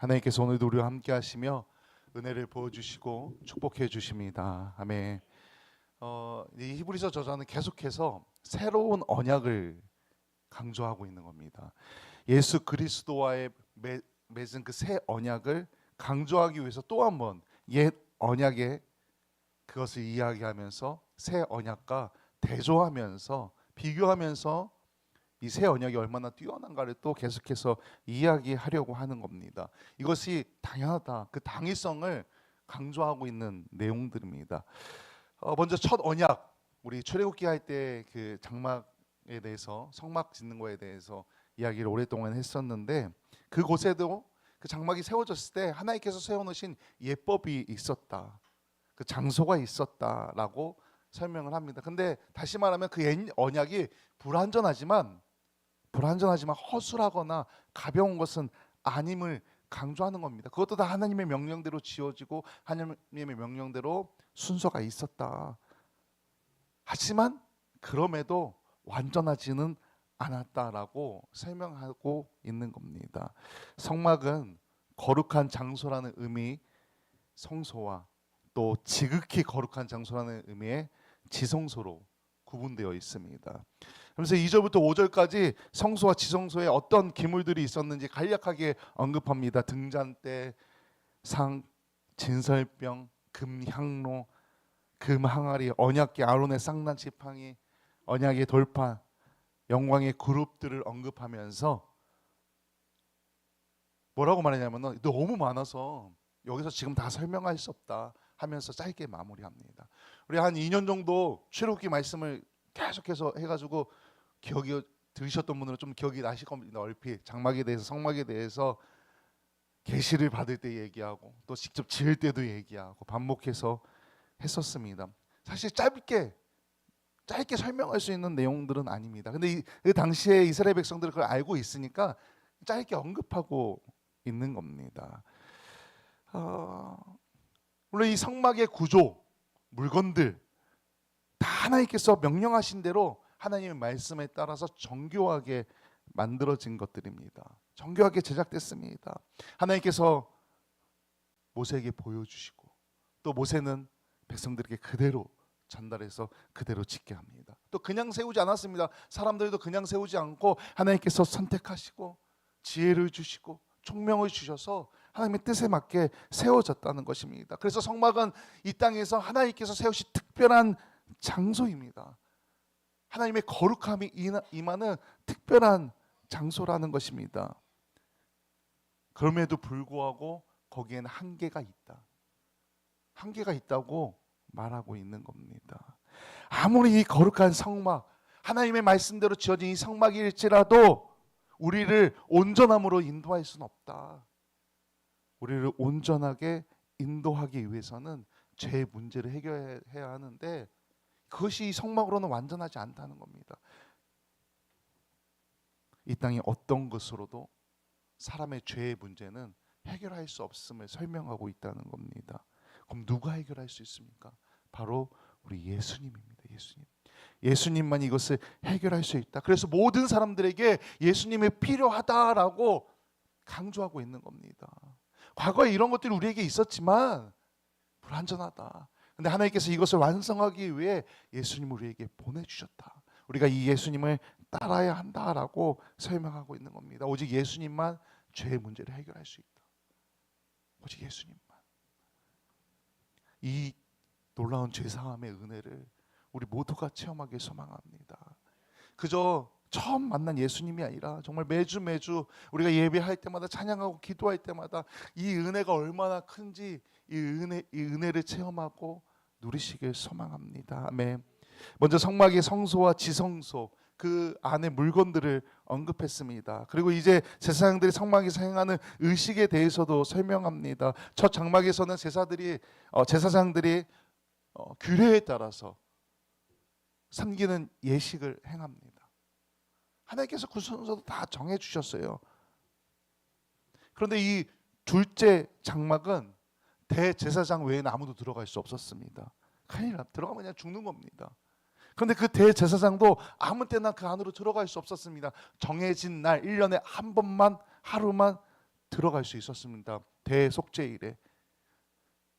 하나님께서 오늘도 우리와 함께 하시며 은혜를 부어주시고 축복해 주십니다. 아멘. 이 히브리서 저자는 계속해서 새로운 언약을 강조하고 있는 겁니다. 예수 그리스도와의 맺은 그 새 언약을 강조하기 위해서 또 한 번 옛 언약의 그것을 이야기하면서 새 언약과 대조하면서 비교하면서 이 새 언약이 얼마나 뛰어난가를 또 계속해서 이야기하려고 하는 겁니다. 이것이 당연하다, 그 당위성을 강조하고 있는 내용들입니다. 먼저 첫 언약, 우리 출애굽기 할 때 그 장막에 대해서, 성막 짓는 거에 대해서 이야기를 오랫동안 했었는데, 그곳에도 그 장막이 세워졌을 때 하나님께서 세워놓으신 예법이 있었다, 그 장소가 있었다라고 설명을 합니다. 근데 다시 말하면 그 옛 언약이 불완전하지만 허술하거나 가벼운 것은 아님을 강조하는 겁니다. 그것도 다 하나님의 명령대로 지어지고 하나님의 명령대로 순서가 있었다. 하지만 그럼에도 완전하지는 않았다라고 설명하고 있는 겁니다. 성막은 거룩한 장소라는 의미, 성소와 또 지극히 거룩한 장소라는 의미의 지성소로 구분되어 있습니다. 그래서 2절부터 5절까지 성소와 지성소에 어떤 기물들이 있었는지 간략하게 언급합니다. 등잔대, 상, 진설병, 금향로, 금항아리, 언약궤, 아론의 쌍난 지팡이, 언약의 돌판, 영광의 그룹들을 언급하면서 뭐라고 말하냐면 너무 많아서 여기서 지금 다 설명할 수 없다 하면서 짧게 마무리합니다. 우리 한 2년 정도 출애굽기 말씀을 계속해서 해가지고 기억이 들으셨던 분들은 좀 기억이 나실 겁니다. 얼핏 장막에 대해서, 성막에 대해서 계시를 받을 때 얘기하고 또 직접 지을 때도 얘기하고 반복해서 했었습니다. 사실 짧게 설명할 수 있는 내용들은 아닙니다. 근데 그 당시에 이스라엘 백성들은 그걸 알고 있으니까 짧게 언급하고 있는 겁니다. 물론 이 성막의 구조, 물건들 다 하나님께서 명령하신 대로 하나님의 말씀에 따라서 정교하게 만들어진 것들입니다. 정교하게 제작됐습니다. 하나님께서 모세에게 보여주시고 또 모세는 백성들에게 그대로 전달해서 그대로 짓게 합니다. 또 그냥 세우지 않았습니다. 사람들도 그냥 세우지 않고 하나님께서 선택하시고 지혜를 주시고 총명을 주셔서 하나님의 뜻에 맞게 세워졌다는 것입니다. 그래서 성막은 이 땅에서 하나님께서 세우신 특별한 장소입니다. 하나님의 거룩함이 임하는 특별한 장소라는 것입니다. 그럼에도 불구하고 거기에는 한계가 있다. 한계가 있다고 말하고 있는 겁니다. 아무리 이 거룩한 성막, 하나님의 말씀대로 지어진 이 성막일지라도 우리를 온전함으로 인도할 수는 없다. 우리를 온전하게 인도하기 위해서는 죄의 문제를 해결해야 하는데 그것이 이 성막으로는 완전하지 않다는 겁니다. 이 땅의 어떤 것으로도 사람의 죄의 문제는 해결할 수 없음을 설명하고 있다는 겁니다. 그럼 누가 해결할 수 있습니까? 바로 우리 예수님입니다. 예수님만 이것을 해결할 수 있다. 그래서 모든 사람들에게 예수님이 필요하다라고 강조하고 있는 겁니다. 과거에 이런 것들이 우리에게 있었지만 불완전하다. 근데 하나님께서 이것을 완성하기 위해 예수님을 우리에게 보내주셨다. 우리가 이 예수님을 따라야 한다라고 설명하고 있는 겁니다. 오직 예수님만 죄의 문제를 해결할 수 있다. 오직 예수님만. 이 놀라운 죄사함의 은혜를 우리 모두가 체험하길 소망합니다. 그저 처음 만난 예수님이 아니라 정말 매주 우리가 예배할 때마다 찬양하고 기도할 때마다 이 은혜가 얼마나 큰지 이 은혜를 체험하고 누리시길 소망합니다. 아멘. 먼저 성막의 성소와 지성소, 그 안에 물건들을 언급했습니다. 그리고 이제 제사장들이 성막에서 행하는 의식에 대해서도 설명합니다. 첫 장막에서는 제사장들이 규례에 따라서 섬기는 예식을 행합니다. 하나님께서 그 순서도 다 정해주셨어요. 그런데 이 둘째 장막은 대제사장 외에는 아무도 들어갈 수 없었습니다. 큰일 나, 들어가면 그냥 죽는 겁니다. 그런데 그 대제사장도 아무 때나 그 안으로 들어갈 수 없었습니다. 정해진 날 1년에 한 번만, 하루만 들어갈 수 있었습니다. 대속죄일에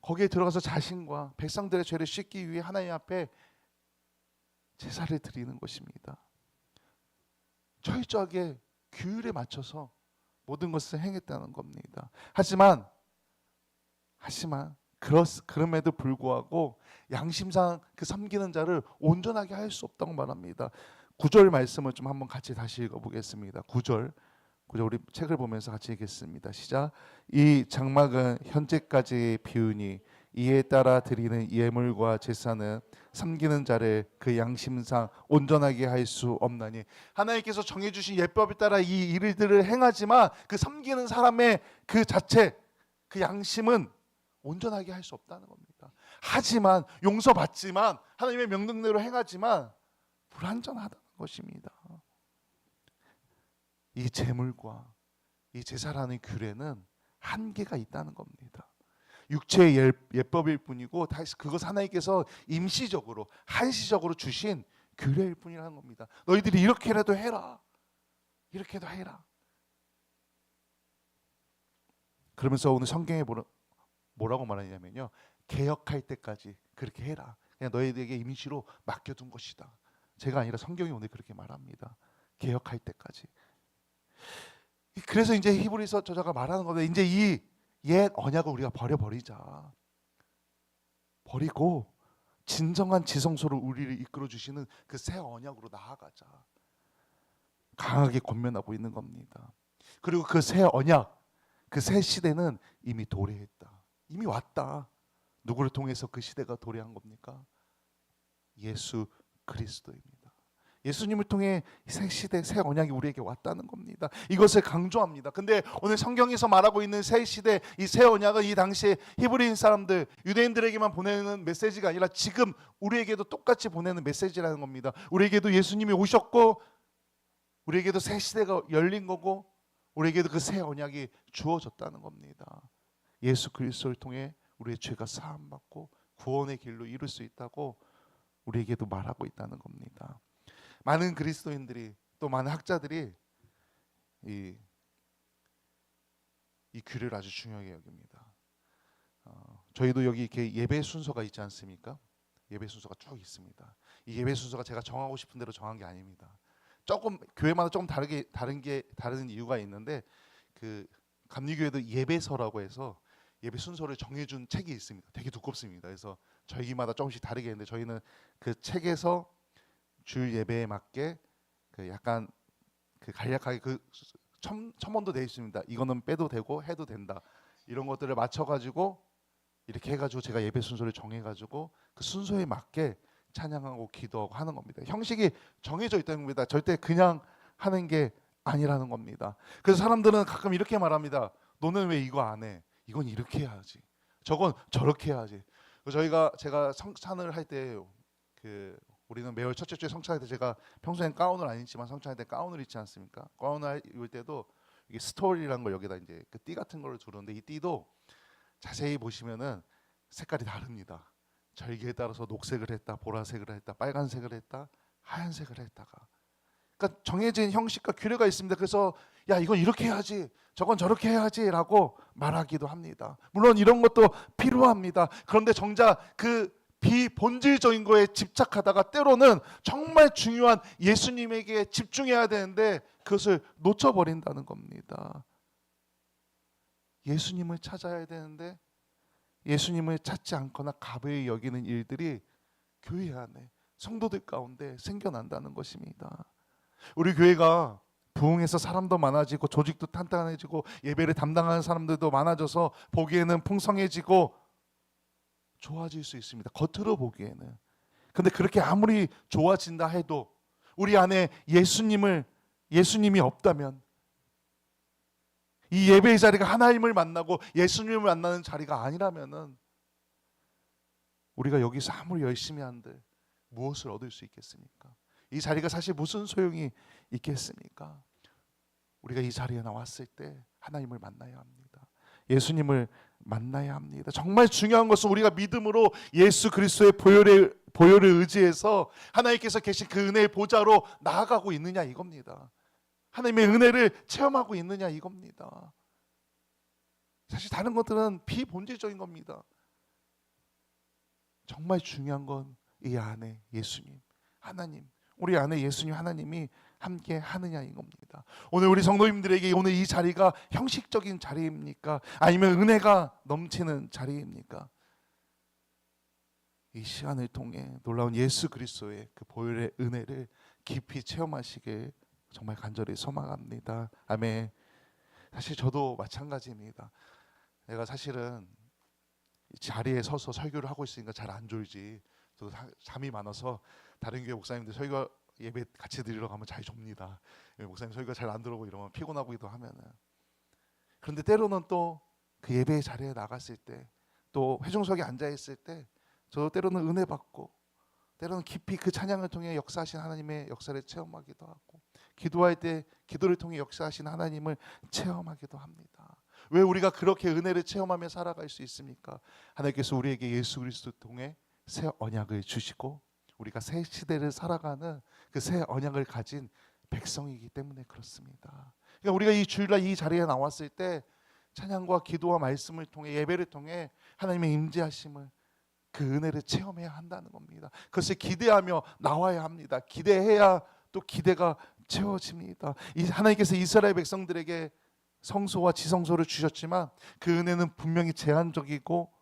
거기에 들어가서 자신과 백성들의 죄를 씻기 위해 하나님 앞에 제사를 드리는 것입니다. 철저하게 규율에 맞춰서 모든 것을 행했다는 겁니다. 하지만 그럼에도 불구하고 양심상 그 섬기는 자를 온전하게 할 수 없다고 말합니다. 9절 말씀을 좀 한번 같이 다시 읽어보겠습니다. 9절 우리 책을 보면서 같이 읽겠습니다. 시작. 이 장막은 현재까지 비우니 이에 따라 드리는 예물과 제사는 섬기는 자를 그 양심상 온전하게 할 수 없나니. 하나님께서 정해주신 예법에 따라 이 일들을 행하지만 그 섬기는 사람의 그 자체, 그 양심은 온전하게 할 수 없다는 겁니다. 하지만 용서받지만 하나님의 명령대로 행하지만 불완전하다는 것입니다. 이 제물과 이 제사라는 규례는 한계가 있다는 겁니다. 육체의 예법일 뿐이고 그것 하나님께서 임시적으로 한시적으로 주신 규례일 뿐이라는 겁니다. 너희들이 이렇게라도 해라, 이렇게도 해라. 그러면서 오늘 성경에 뭐라고 말하냐면요, 개혁할 때까지 그렇게 해라. 그냥 너희들에게 임시로 맡겨둔 것이다. 제가 아니라 성경이 오늘 그렇게 말합니다. 개혁할 때까지. 그래서 이제 히브리서 저자가 말하는 겁니다. 이제 이 옛 언약을 우리가 버려버리자. 버리고 진정한 지성소로 우리를 이끌어 주시는 그 새 언약으로 나아가자. 강하게 권면하고 있는 겁니다. 그리고 그 새 언약, 그 새 시대는 이미 도래했다. 이미 왔다. 누구를 통해서 그 시대가 도래한 겁니까? 예수 그리스도입니다. 예수님을 통해 새 시대, 새 언약이 우리에게 왔다는 겁니다. 이것을 강조합니다. 근데 오늘 성경에서 말하고 있는 새 시대, 이 새 언약은 이 당시에 히브리인 사람들, 유대인들에게만 보내는 메시지가 아니라 지금 우리에게도 똑같이 보내는 메시지라는 겁니다. 우리에게도 예수님이 오셨고 우리에게도 새 시대가 열린 거고 우리에게도 그 새 언약이 주어졌다는 겁니다. 예수 그리스도를 통해 우리의 죄가 사함받고 구원의 길로 이룰 수 있다고 우리에게도 말하고 있다는 겁니다. 많은 그리스도인들이 또 많은 학자들이 이 규례를 아주 중요하게 여깁니다. 저희도 여기 이렇게 예배 순서가 있지 않습니까? 예배 순서가 쭉 있습니다. 이 예배 순서가 제가 정하고 싶은 대로 정한 게 아닙니다. 조금 교회마다 조금 다른 이유가 있는데 그 감리교회도 예배서라고 해서 예배 순서를 정해준 책이 있습니다. 되게 두껍습니다. 그래서 저희마다 조금씩 다르게 했는데 저희는 그 책에서 주일 예배에 맞게 그 약간 그 간략하게 그 첨언도 되어 있습니다. 이거는 빼도 되고 해도 된다. 이런 것들을 맞춰가지고 이렇게 해가지고 제가 예배 순서를 정해가지고 그 순서에 맞게 찬양하고 기도하고 하는 겁니다. 형식이 정해져 있다는 겁니다. 절대 그냥 하는 게 아니라는 겁니다. 그래서 사람들은 가끔 이렇게 말합니다. 너는 왜 이거 안 해? 이건 이렇게 해야지. 저건 저렇게 해야지. 제가 성찬을 할 때 우리는 매월 첫째 주에 성찬할 때 제가 평소엔 가운을 안 입지만 성찬할 때 가운을 입지 않습니까? 가운을 입을 때도 이게 스토리라는 걸 여기다 이제 그 띠 같은 걸 두르는데 이 띠도 자세히 보시면은 색깔이 다릅니다. 절기에 따라서 녹색을 했다, 보라색을 했다, 빨간색을 했다, 하얀색을 했다가. 그러니까 정해진 형식과 규례가 있습니다. 그래서 야 이건 이렇게 해야지, 저건 저렇게 해야지라고 말하기도 합니다. 물론 이런 것도 필요합니다. 그런데 정작 그 비본질적인 거에 집착하다가 때로는 정말 중요한 예수님에게 집중해야 되는데 그것을 놓쳐버린다는 겁니다. 예수님을 찾아야 되는데 예수님을 찾지 않거나 가벼이 여기는 일들이 교회 안에 성도들 가운데 생겨난다는 것입니다. 우리 교회가 부흥해서 사람도 많아지고 조직도 탄탄해지고 예배를 담당하는 사람들도 많아져서 보기에는 풍성해지고 좋아질 수 있습니다. 겉으로 보기에는. 근데 그렇게 아무리 좋아진다 해도 우리 안에 예수님이 없다면 이 예배의 자리가 하나님을 만나고 예수님을 만나는 자리가 아니라면은 우리가 여기서 아무리 열심히 한들 무엇을 얻을 수 있겠습니까? 이 자리가 사실 무슨 소용이 있겠습니까? 우리가 이 자리에 나왔을 때 하나님을 만나야 합니다. 예수님을 만나야 합니다. 정말 중요한 것은 우리가 믿음으로 예수 그리스도의 보혈을 의지해서 하나님께서 계신 그 은혜의 보좌로 나아가고 있느냐 이겁니다. 하나님의 은혜를 체험하고 있느냐 이겁니다. 사실 다른 것들은 비본질적인 겁니다. 정말 중요한 건 이 안에 예수님, 하나님, 우리 안에 예수님 하나님이 함께 하느냐인 겁니다. 오늘 우리 성도님들에게 오늘 이 자리가 형식적인 자리입니까? 아니면 은혜가 넘치는 자리입니까? 이 시간을 통해 놀라운 예수 그리스도의 그 보혈의 은혜를 깊이 체험하시길 정말 간절히 소망합니다. 아멘. 사실 저도 마찬가지입니다. 내가 사실은 이 자리에 서서 설교를 하고 있으니까 잘 안 졸지. 저도 잠이 많아서 다른 교회 목사님들 설교 예배 같이 드리러 가면 잘 좁니다. 목사님 설교 잘 안 들어오고 이러면 피곤하기도 하면은. 그런데 때로는 또 그 예배의 자리에 나갔을 때, 또 회중석에 앉아 있을 때, 저도 때로는 은혜 받고, 때로는 깊이 그 찬양을 통해 역사하신 하나님의 역사를 체험하기도 하고, 기도할 때 기도를 통해 역사하신 하나님을 체험하기도 합니다. 왜 우리가 그렇게 은혜를 체험하며 살아갈 수 있습니까? 하나님께서 우리에게 예수 그리스도 통해 새 언약을 주시고 우리가 새 시대를 살아가는 그 새 언약을 가진 백성이기 때문에 그렇습니다. 그러니까 우리가 이 주일날 이 자리에 나왔을 때 찬양과 기도와 말씀을 통해 예배를 통해 하나님의 임재하심을 그 은혜를 체험해야 한다는 겁니다. 그것을 기대하며 나와야 합니다. 기대해야 또 기대가 채워집니다. 하나님께서 이스라엘 백성들에게 성소와 지성소를 주셨지만 그 은혜는 분명히 제한적이고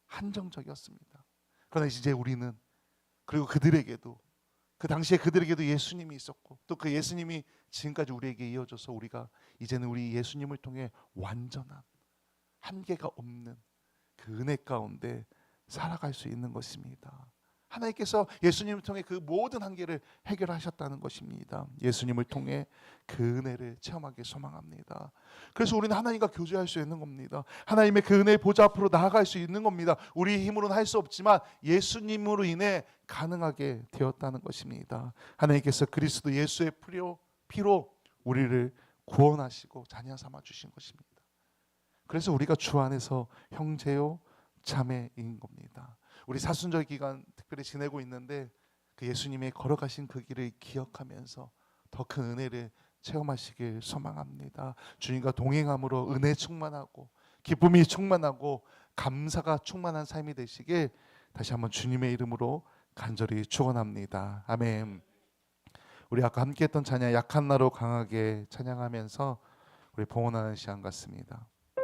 한정적이었습니다. 그러나 이제 우리는, 그리고 그들에게도, 그 당시에 그들에게도 예수님이 있었고 또 그 예수님이 지금까지 우리에게 이어져서 우리가 이제는 우리 예수님을 통해 완전한, 한계가 없는 그 은혜 가운데 살아갈 수 있는 것입니다. 하나님께서 예수님을 통해 그 모든 한계를 해결하셨다는 것입니다. 예수님을 통해 그 은혜를 체험하기 소망합니다. 그래서 우리는 하나님과 교제할 수 있는 겁니다. 하나님의 그 은혜의 보좌 앞으로 나아갈 수 있는 겁니다. 우리 힘으로는 할 수 없지만 예수님으로 인해 가능하게 되었다는 것입니다. 하나님께서 그리스도 예수의 피로 우리를 구원하시고 자녀 삼아 주신 것입니다. 그래서 우리가 주 안에서 형제요 자매인 겁니다. 우리 사순절 기간 특별히 지내고 있는데 그 예수님의 걸어가신 그 길을 기억하면서 더 큰 은혜를 체험하시길 소망합니다. 주님과 동행함으로 은혜 충만하고 기쁨이 충만하고 감사가 충만한 삶이 되시길 다시 한번 주님의 이름으로 간절히 축원합니다. 아멘. 우리 아까 함께했던 찬양 약한 나로 강하게 찬양하면서 우리 봉헌하는 시간 같습니다.